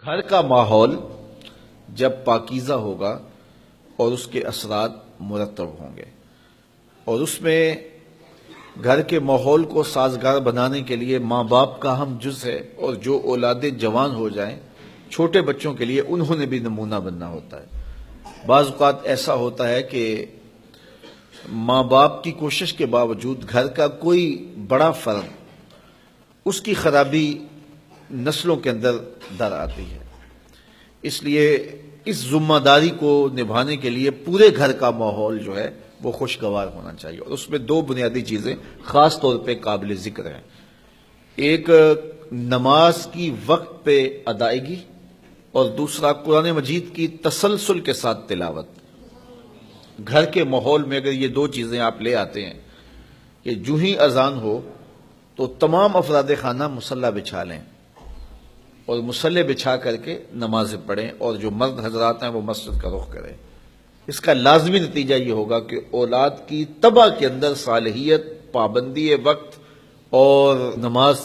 گھر کا ماحول جب پاکیزہ ہوگا اور اس کے اثرات مرتب ہوں گے، اور اس میں گھر کے ماحول کو سازگار بنانے کے لیے ماں باپ کا اہم جز ہے، اور جو اولادیں جوان ہو جائیں چھوٹے بچوں کے لیے انہوں نے بھی نمونہ بننا ہوتا ہے۔ بعض اوقات ایسا ہوتا ہے کہ ماں باپ کی کوشش کے باوجود گھر کا کوئی بڑا فرد، اس کی خرابی نسلوں کے اندر در آتی ہے۔ اس لیے اس ذمہ داری کو نبھانے کے لیے پورے گھر کا ماحول جو ہے وہ خوشگوار ہونا چاہیے، اور اس میں دو بنیادی چیزیں خاص طور پہ قابل ذکر ہیں۔ ایک نماز کی وقت پہ ادائیگی، اور دوسرا قرآن مجید کی تسلسل کے ساتھ تلاوت۔ گھر کے ماحول میں اگر یہ دو چیزیں آپ لے آتے ہیں کہ جو ہی اذان ہو تو تمام افراد خانہ مصلی بچھا لیں اور مصلی بچھا کر کے نمازیں پڑھیں، اور جو مرد حضرات ہیں وہ مسجد کا رخ کریں، اس کا لازمی نتیجہ یہ ہوگا کہ اولاد کی طبع کے اندر صالحیت، پابندی وقت اور نماز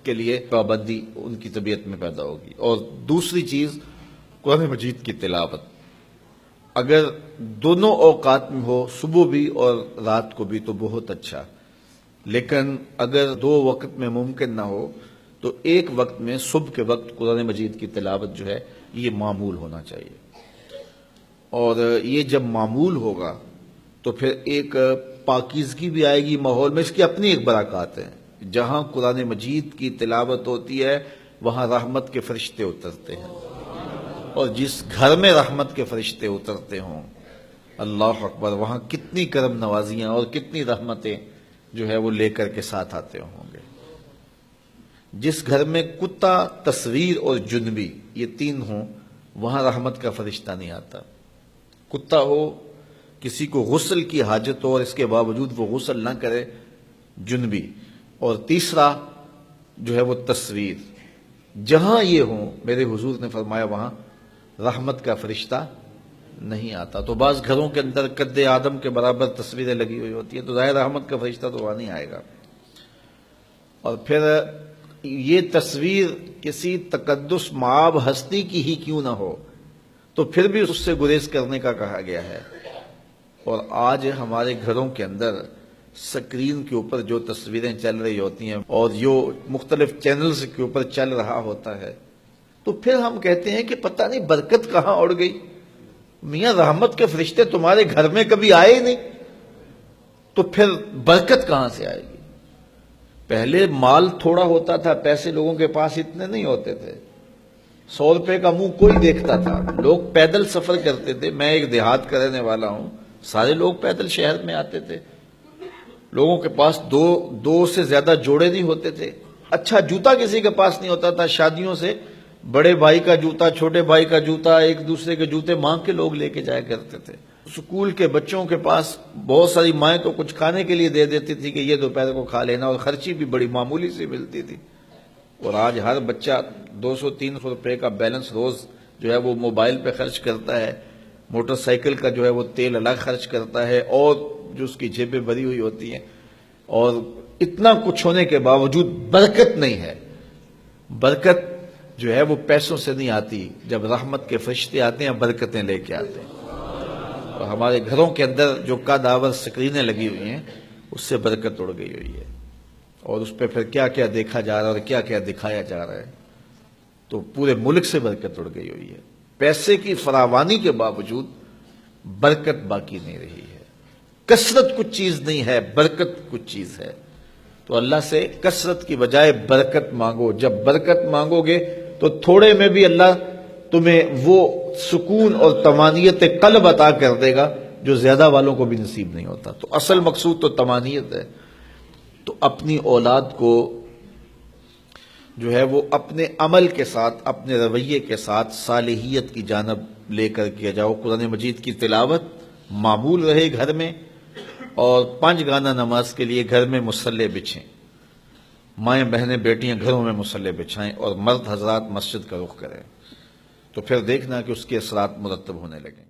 کے لیے پابندی ان کی طبیعت میں پیدا ہوگی۔ اور دوسری چیز قرآن مجید کی تلاوت، اگر دونوں اوقات میں ہو، صبح بھی اور رات کو بھی، تو بہت اچھا، لیکن اگر دو وقت میں ممکن نہ ہو تو ایک وقت میں صبح کے وقت قرآن مجید کی تلاوت جو ہے یہ معمول ہونا چاہیے۔ اور یہ جب معمول ہوگا تو پھر ایک پاکیزگی بھی آئے گی ماحول میں۔ اس کی اپنی ایک برکات ہے، جہاں قرآن مجید کی تلاوت ہوتی ہے وہاں رحمت کے فرشتے اترتے ہیں، اور جس گھر میں رحمت کے فرشتے اترتے ہوں، اللہ اکبر، وہاں کتنی کرم نوازیاں اور کتنی رحمتیں جو ہے وہ لے کر کے ساتھ آتے ہوں گے۔ جس گھر میں کتا، تصویر اور جنبی یہ تین ہوں، وہاں رحمت کا فرشتہ نہیں آتا۔ کتا ہو، کسی کو غسل کی حاجت ہو اور اس کے باوجود وہ غسل نہ کرے، جنبی، اور تیسرا جو ہے وہ تصویر، جہاں یہ ہوں میرے حضور نے فرمایا وہاں رحمت کا فرشتہ نہیں آتا۔ تو بعض گھروں کے اندر قد آدم کے برابر تصویریں لگی ہوئی ہوتی ہیں، تو ظاہر رحمت کا فرشتہ تو وہاں نہیں آئے گا۔ اور پھر یہ تصویر کسی تقدس مآب ہستی کی ہی کیوں نہ ہو تو پھر بھی اس سے گریز کرنے کا کہا گیا ہے۔ اور آج ہمارے گھروں کے اندر سکرین کے اوپر جو تصویریں چل رہی ہوتی ہیں اور جو مختلف چینلز کے اوپر چل رہا ہوتا ہے، تو پھر ہم کہتے ہیں کہ پتہ نہیں برکت کہاں اڑ گئی۔ میاں رحمت کے فرشتے تمہارے گھر میں کبھی آئے ہی نہیں، تو پھر برکت کہاں سے آئے گی؟ پہلے مال تھوڑا ہوتا تھا، پیسے لوگوں کے پاس اتنے نہیں ہوتے تھے، 100 روپے کا منہ کوئی دیکھتا تھا، لوگ پیدل سفر کرتے تھے۔ میں ایک دیہات کا رہنے والا ہوں، سارے لوگ پیدل شہر میں آتے تھے، لوگوں کے پاس دو سے زیادہ جوڑے نہیں ہوتے تھے۔ اچھا جوتا کسی کے پاس نہیں ہوتا تھا، شادیوں سے بڑے بھائی کا جوتا، چھوٹے بھائی کا جوتا، ایک دوسرے کے جوتے مانگ کے لوگ لے کے جایا کرتے تھے۔ سکول کے بچوں کے پاس بہت ساری مائیں تو کچھ کھانے کے لیے دے دیتی تھی کہ یہ دوپہر کو کھا لینا، اور خرچی بھی بڑی معمولی سی ملتی تھی۔ اور آج ہر بچہ 200-300 روپے کا بیلنس روز جو ہے وہ موبائل پہ خرچ کرتا ہے، موٹر سائیکل کا جو ہے وہ تیل الگ خرچ کرتا ہے، اور جو اس کی جیبیں بھری ہوئی ہوتی ہیں، اور اتنا کچھ ہونے کے باوجود برکت نہیں ہے۔ برکت جو ہے وہ پیسوں سے نہیں آتی، جب رحمت کے فرشتے آتے ہیں برکتیں لے کے آتے ہیں۔ اور ہمارے گھروں کے اندر جو قدآور سکرینیں لگی ہوئی ہیں اس سے برکت اڑ گئی ہوئی ہے، اور اس پہ پھر کیا کیا دیکھا جا رہا ہے اور کیا کیا دکھایا جا رہا ہے، تو پورے ملک سے برکت اڑ گئی ہوئی ہے۔ پیسے کی فراوانی کے باوجود برکت باقی نہیں رہی ہے۔ کثرت کچھ چیز نہیں ہے، برکت کچھ چیز ہے۔ تو اللہ سے کثرت کی بجائے برکت مانگو۔ جب برکت مانگو گے تو تھوڑے میں بھی اللہ تمہیں وہ سکون اور طمانینت قلب عطا کر دے گا جو زیادہ والوں کو بھی نصیب نہیں ہوتا۔ تو اصل مقصود تو طمانینت ہے۔ تو اپنی اولاد کو جو ہے وہ اپنے عمل کے ساتھ، اپنے رویے کے ساتھ صالحیت کی جانب لے کر کے جاؤ۔ قرآن مجید کی تلاوت معمول رہے گھر میں، اور 5 گانا نماز کے لیے گھر میں مصلی بچھیں، مائیں بہنیں بیٹیاں گھروں میں مصلی بچھائیں، اور مرد حضرات مسجد کا رخ کریں، تو پھر دیکھنا کہ اس کے اثرات مرتب ہونے لگیں۔